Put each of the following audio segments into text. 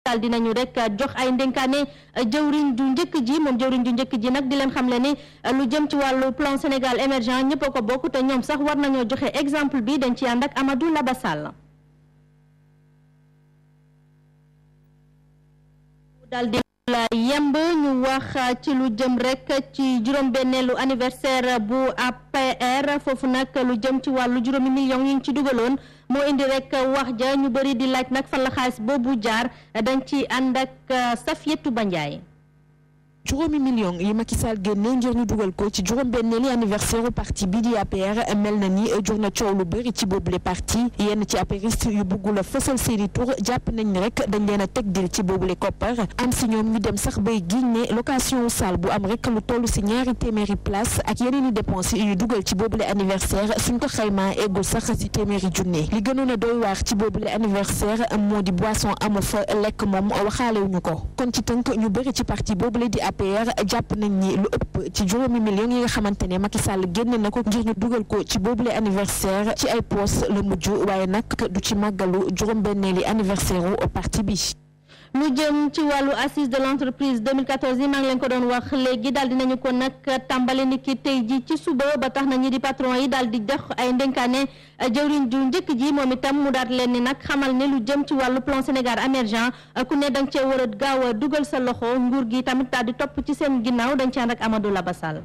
daal dinañu rek jox ay ndénkaane jëwriñ ju njëkk ji moom jëwriñ ju njëkk ji nag di leen xamle ni lu jëm ci wàllu plan Sénégal émergent ñëpp a ko bokk te ñoom sax war nañoo joxe exemple bi dañ ci ànd ak Amadou Labassal daal di la yemb ñu wax ci lu jëm rek ci juróom-benneelu anniversaire bu APR foofu nag lu jëm ci wàllu juróomi millions yi ñu ci dugaloon moo indi rek wax ja ñu bëri di laaj nag fan la xaalis boobu jaar dañ ci ànd ak Safiatou Bandiaye. juróomi million yi Macky Sall génne ngir ñu dugal ko ci juróom-benneeli anniversaire parti bi di APR mel na ni jur na coow lu bëri ci boobule parti yenn ci apériste yu bëggul a fësal seeni tur jàpp nañ ni rek dañ leen a teg dil ci boobule koppar am si ñoom ñu dem sax bay giñ ne location salle bu am rek lu toll si ñaari téeméeri place ak yeneen i dépenses yu dugal ci boobule anniversaire suñ ko xaymaa eggul sax si téeméeri junne li gënoon a doy waar ci boobule anniversaire moo di boisson amu fa lekk moom waxaalewuñu ko kon ci tënk ñu bëri ci parti boobule di APR jàpp nañ ni lu ëpp ci juróomi millions yi nga xamante ne Macky Sall génne na ko ngir ñu dugal ko ci boobule anniversaire ci ay poos la mujj waaye nag du ci màggalu juróom-benneeli anniversaire u parti bi. lu jëm ci wàllu assise de l'entreprise 2014 yi maa ngi leen ko doon wax léegi daal dinañu ko nag tàmbali ni ki tey ji ci suba ba tax na ñi di patron yi daal di jox ay ndénkaane jëwriñ ju njëkk ji moom itam mu daat leen ni nag xamal ne lu jëm ci wàllu plan Sénégal émergent ku ne danga cee war a gaaw a dugal sa loxo nguur gi tamit daal di topp ci seen ginnaaw dañ ci ànd ak Amadou Labassal.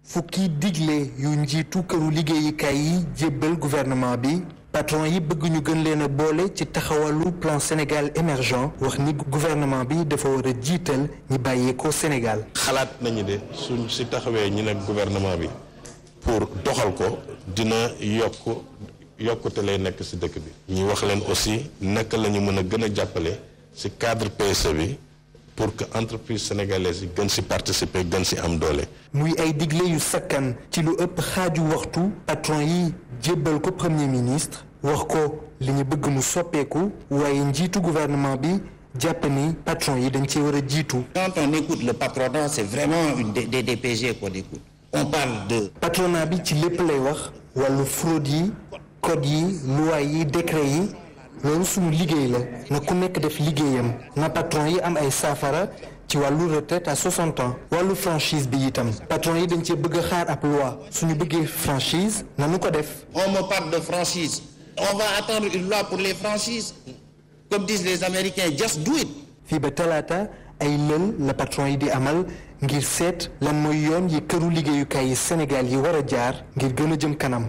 fukki digle yu njiitu këru liggéeyukaay yi jébbal gouvernement bi patron yi bëgg ñu gën leen a boole ci taxawalu plan Sénégal émergent wax ni gouvernement bi dafa war a jiital ñi bàyyeekoo Sénégal. xalaat nañu de suñ si taxawee ñu ne gouvernement bi pour doxal ko dina yokkute lay nekk si dëkk bi. ñu wax leen aussi naka la ñu mën a gën a jàppale si cadre PSE bi pour que entreprise sénégalaise yi gën si participer gën si am doole. muy ay digle yu sakkan ci lu ëpp xaaju waxtu patron yi jébbal ko premier ministre wax ko li ñu bëgg mu soppeeku waaye njiitu gouvernement bi jàpp ni patron yi dañ cee war a jiitu. Quand on écoute le patronat, c'est vraiment des DPG qu'on écoute. On parle de. patronat bi ci lépp lay wax wàllu fraude yi code yi loi yi décret yi loolu suñu liggéey la na ku nekk def liggéeyam na patron yi am ay saafara ci wàllu retraite à 60 ans wàllu franchise bi itam patron yi dañ cee bëgg a xaar ab loi suñu bëggee franchise nanu ko def. On me parle de franchise. On va attendre une loi pour les franchises. Comme disent les Américains, just do it. fii ba talaata ay lël la patron yi di amal ngir seet lan mooy yoon yi këru liggéeyukaay yi Sénégal yi war a jaar ngir gën a jëm kanam.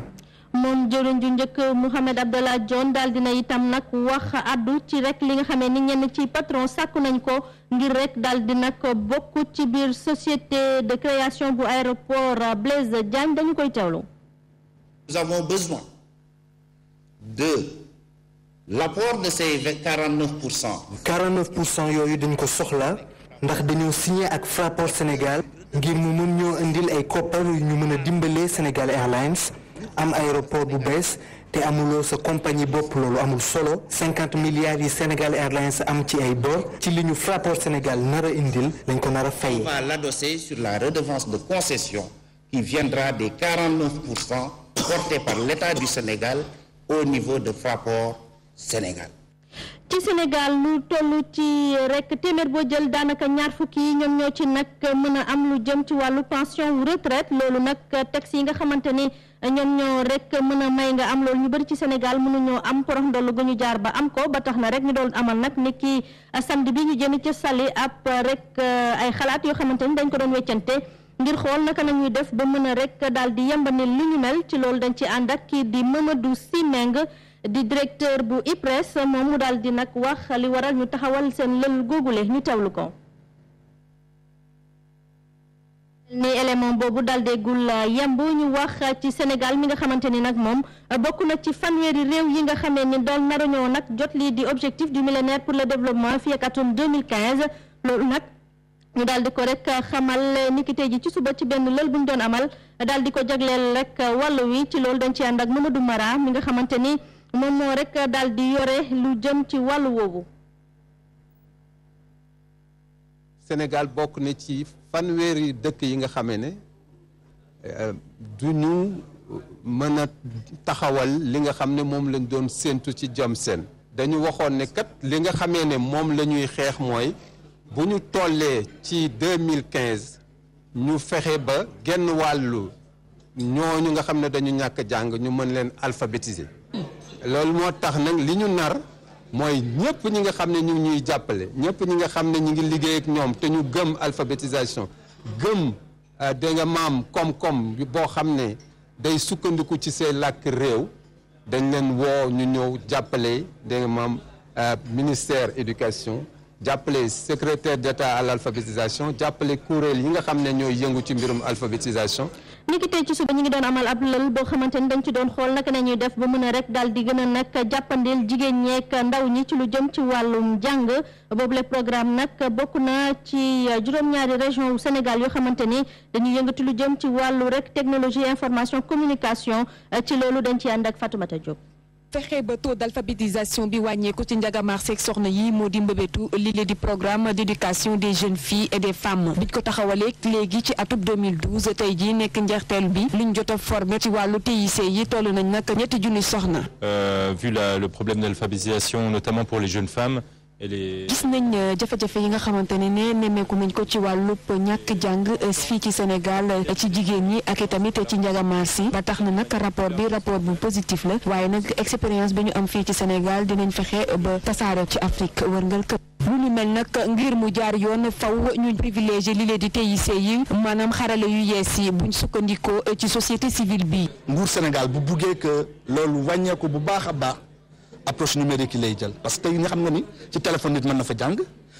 moom jëwriñ ju njëkk Mouhamed Abdallah Dionne daal dina itam nag wax addu ci rek li nga xamee ni ñenn ci patron sàkku nañ ko ngir rek daal di nag bokk ci biir société de création bu aéroport Blaise Diagne dañu koy teewlu. Nous avons besoin de l'apport de ces 49%. 49% yooyu dañ ko soxla ndax dañoo signé ak Fraport Sénégal ngir mu mën ñoo indil ay koppar yu ñu mën a dimbalee Sénégal Airlines am aéroport bu bees te amuloo sa compagnie bopp loolu amul solo 50 milliards yi Sénégal Airlines am ci ay bor ci li ñu Fraport Sénégal nar a indil lañ ko nar a fay. On va l'adosser sur la redevance de concession qui viendra des 49% portés par l'État du Sénégal au niveau de Fraport Sénégal. ci Sénégal lu toll ci rek téeméer boo jël daanaka ñaar fukki yi ñoom ñoo ci nag mën a am lu jëm ci wàllu pension wu retraite loolu nag texte yi nga xamante ni ñoom ñoo rek mën a may nga am loolu ñu bëri ci Sénégal mënuñoo am porox ndollu gu ñu jaar ba am ko ba tax na rek ñu doon amal nag ni ki samedi bi ñu jëm ca Saly ab rek ay xalaat yoo xamante ni dañ ko doon weccante ngir xool naka nañuy def ba mën a rek daal di yembanil li ñu mel ci loolu dañ ci ànd ak kii di Mamadou Simeng di directeur bu IPRES moom mu daal di nag wax li waral ñu taxawal seen lël googule ñu teewlu ko. ni élément boobu daal déggul yemb ñu wax ci Sénégal mi nga xamante ni nag moom bokk na ci fanweeri réew yi nga xamee ni doon naruñoo nag jot lii di objectif du millénaire pour le développement fii ak atum 2015 loolu nag ñu daal di ko rek xamal niki tey ji ci suba ci benn lël bu ñu doon amal daal di ko jagleel rek wàllu wi ci loolu dañ ci ànd ak Mamadou Mara mi nga xamante ni moom moo rek daal di yore lu jëm ci wàllu woowu. Sénégal bokk na ci fanweeri dëkk yi nga xamee ne du ñu mën a taxawal li nga xam ne moom lañ doon séentu ci jom seen dañu waxoon ne kat li nga xamee ne moom la ñuy xeex mooy bu ñu tollee ci 2015 ñu fexe ba genn wàllu ñooñu nga xam ne dañu ñàkk jàng ñu mën leen alphabétiser loolu moo tax nag li ñu nar mooy ñëpp ñi nga xam ne ñu ngi ñuy jàppale ñëpp ñi nga xam ne ñu ngi liggéey ak ñoom te ñu gëm alphabétisation gëm da nga maam koom-koom boo xam ne day sukkandiku ci seen làkk réew dañ leen woo ñu ñëw jàppale da nga maam ministère éducation jàppale secrétaire d'État à l'alphabétisation jàppale kuréel yi nga xam ne ñooy yëngu ci mbirum alphabétisation. ni ki tey ci suba ñu ngi doon amal ab lël boo xamante ni dañ ci doon xool naka nañuy def ba mën a rek daal di gën a nag jàppandil jigéen ñeek ndaw ñi ci lu jëm ci wàllum jàng boobule programme nag bokk na ci juróom-ñaari région yu Sénégal yoo xamante ni dañuy yëngatu lu jëm ci wàllu rek technologie information communication ci loolu dañ ci ànd ak Fatoumata Diop. fexe ba taux d'alphabétisation bi wàññeeku ci njagamaar seeg soxna yi moo di mbëbëtu lii di programme d'éducation des jeunes filles et des femmes biñ ko taxawalee léegi ci atub 2012 tey jii nekk njeexteel bi liñ jot a formé ci wàllu TIC yi toll nañ nag ñetti junni soxna. Vu le problème d'alphabétisation notamment pour les jeunes femmes. gis nañ jafe-jafe yi nga xamante ne nemmeeku nañ ko ci wàllub ñàkk jàng fii ci Sénégal ci jigéen ñi ak itamit ci njagamaar si ba tax na nag rapport bu positif la waaye nag expérience bi ñu am fii ci Sénégal dinañ fexe ba tasaare ci Afrique wërngal këpp lu ñu mel nag ngir mu jaar yoon faw ñu privilégié li leen di TIC yi maanaam xarale yu yees yi buñ sukkandikoo ci société civile bi. nguur Sénégal bu buggee que loolu wàññeeku bu baax a baax. approche numérique yi lay jël parce que tey nga xam nga ni ci téléphone nit mën na fa jàng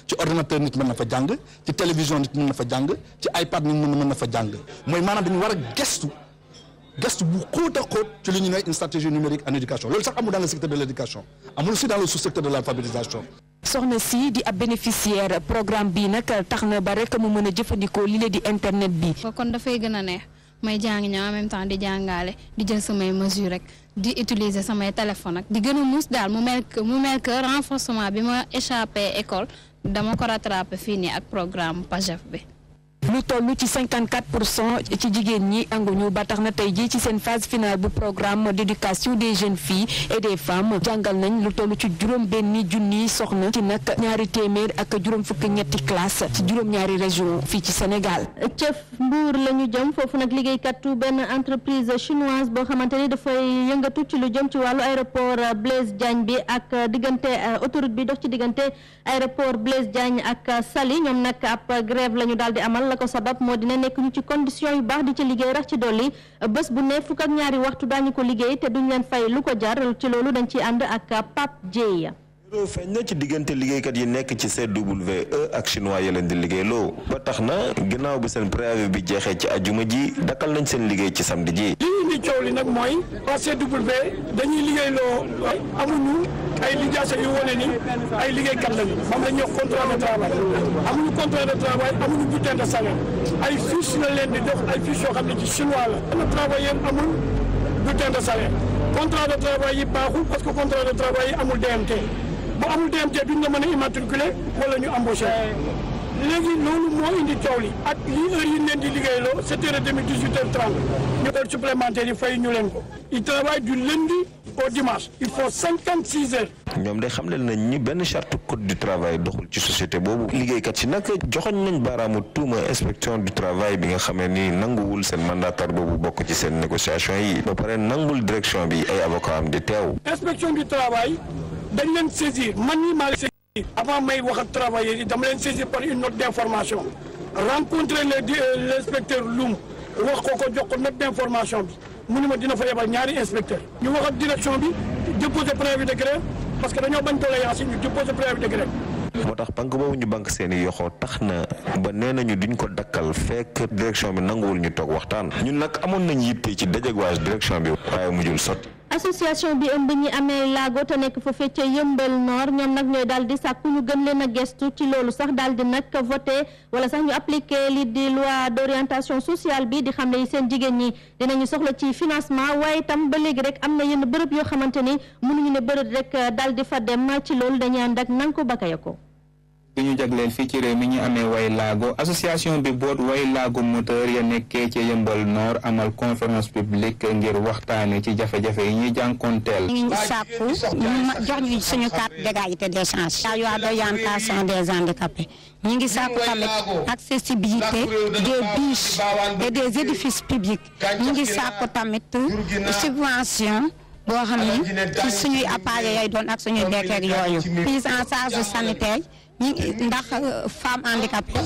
ci ordinateur nit mën na fa jàng ci télévision nit mën na fa jàng ci iPad nit mën na fa jàng mooy maanaam dañu war a gestu bu xóot a xóot ci li ñu ne une stratégie numérique en éducation loolu sax amul dans le secteur de l'éducation amul aussi dans le sous-secteur de l'alphabétisation. soxna si di ab bénéficiaire programme bi nag tax na ba rek mu mën a jëfandikoo li la di internet bi. kon dafay gën a neex may jàng ñoo en même temps di jàngaale di jël samay mesures rek. di utiliser samay téléphone ak di gën a muus daal mu mel que renforcement bi ma échappé école dama ko rattrapé fii nii ak programme PAJEF bi. lu toll ci 54% ci jigéen ñi anguñu ba tax na tey jii ci seen phase finale bu programme d'éducation des jeunes filles et des femmes jàngal nañ lu toll ci juróom-benni junni soxna ci nag ñaari téeméer ak juróom fukki ñetti classe ci juróom-ñaari région fii ci Sénégal. ca Mbour la ñu jëm foofu nag liggéeykatu benn entreprise chinoise boo xamante ni dafay yëngatu ci lu jëm ci wàllu aéroport Blaise Diagne bi ak diggante autoroute bi dox ci diggante aéroport Blaise Diagne ak Saly ñoom nag ab grève la ñu daal di amal. ko sabab moo dina nekk ñu ci condition yu baax di ci liggéey rax ci dolli bés bu ne fukk ak ñaari waxtu daañu ko liggéey te duñ leen fay lu ko jar ci loolu dañ ciy ànd ak Pape Dieye. feeñ na ci diggante liggéeykat yi nekk ci CWE ak chinois yi leen di liggéeyloo ba tax na ginnaaw bi seen préavis bi jeexee ci ajuma ji dakkal nañ seen liggéey ci samedi ji. li indi coow li nag mooy waa CWE dañuy liggéeyloo amuñu ay lijaasa yu wane ni ay liggéeykat lañu moom la ñuy wax contrat de travail amuñu contrat de travail amuñu bulletin de salaire ay fiches la leen di jox ay fiches yoo xam ne ci chinois la. benn travailleur amul bulletin de salaire contrat de travail yi baaxul parce que contrat de travail yi amul DMT. bu amul DMT duñ la mën a immatriculer wala ñu embaucher léegi loolu moo indi coow li ak lii heure yi leen di liggéeyloo 7h30 18h30 ñu heure supplémentaire yi fay ñu leen ko il travaille du lundi au dimanche il faut 56 heures. ñoom de xamle nañ ñi benn charte code du travail doxul ci société boobu liggéeykat si nag joxoñ nañ baaraamu tuuma inspection du travail bi nga xamee ni nanguwul seen mandataire boobu bokk ci seen négociation yi ba pare nangul direction bi ay avocat am di teew. inspection du travail. dañ leen saisir man nii maa leen saisir avant may wax ak travailleurs yi dama leen saisir par une note d'information rencontrer l'inspecteur Loum wax ko jox ko note d'information bi mu ni ma dina fa yebal ñaari inspecteur ñu wax ak direction bi déposer préavis de grève parce que dañoo bañ doléance yi ñu déposer préavis de grève. moo tax banque boobu ñu banque seeni yoxoo tax na ba nee nañu duñ ko dakkal fekk direction bi nanguwul ñu toog waxtaan ñun nag amoon nañ yitte ci dajagwaas direction bi waaye mujjul sotti. association bi ëmb ñi amee laago te nekk foofee ca Yëmbal Nord ñoom nag ñooy daal di sàkku ñu gën leen a gestu ci loolu sax daal di nag voté wala sax ñu appliqué li di loi d'orientation sociale bi di xam ne seen jigéen ñi dinañu soxla ci financement waaye itam ba léegi rek am na yenn bërëb yoo xamante ni mënuñu ne bërëb rek daal di fa dem ci loolu dañuy ànd ak nan ko bakaya ko bi ñu jagleel fii ci réew mi ñu amee way laago association bi boot way laago moteur ya nekkee ci Yeumbeul Nord amal conférence publique ngir waxtaane ci jafe-jafe yi ñuy jànkoonteel. ñu ngi sàkku jox ñu suñu carte d'égalité des chances. loi d'orientation des handicapés. ñu ngi sàkku tamit accessibilité des bus et des édifices publics. ñu ngi sàkku tamit subvention boo xam ne ci suñuy appareils yooyu doon ak suñuy bekkeek yooyu. prise en charge sanitaire. ndax femme handicapée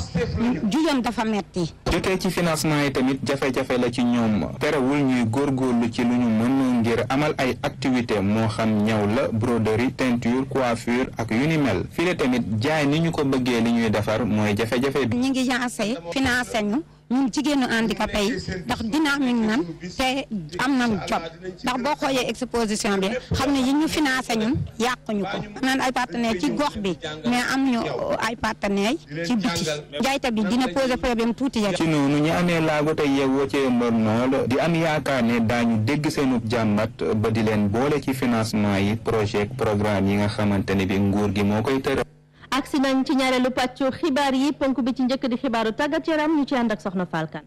jugam dafa metti. jotee ci financement yi tamit jafe-jafe la ci ñoom terewul ñuy góorgóorlu ci lu ñu mën ngir amal ay activité moo xam ñaw la broderie teinture coiffure ak yu ni mel fii la tamit jaay ni ñu ko bëggee li ñuy defar mooy jafe-jafe bi. ñu ngi jancé financé ñu ñun jigéenu handicapé yi ndax dynamique nan te am nañ jot ndax boo xoolee exposition bi xam ne yi ñu financé ñun yàquñu ko am nañ ay partenaires ci gox bi mais am ñu ay partenaires ci biti njaayte bi dina poser problème tuuti ya ci noonu ñu amee laago te yeewoo ci Yeumbeul Nord di am yaakaar ne daañu dégg seenub jàmbat ba di leen boole ci financement yi projet programme yi nga xamante ne bi nguur gi moo koy tëral. agsi nañ ci ñaareelu pàccu xibaar yi ponk bi ci njëkk di xibaaru tàggat yaram ñu ci ànd ak soxna Falkan.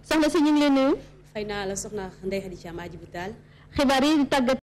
soxna si ñu ngi leen nuyu. fay naa la soxna Ndeye Khady Thiam aji bu taal. xibaar yi di tàggat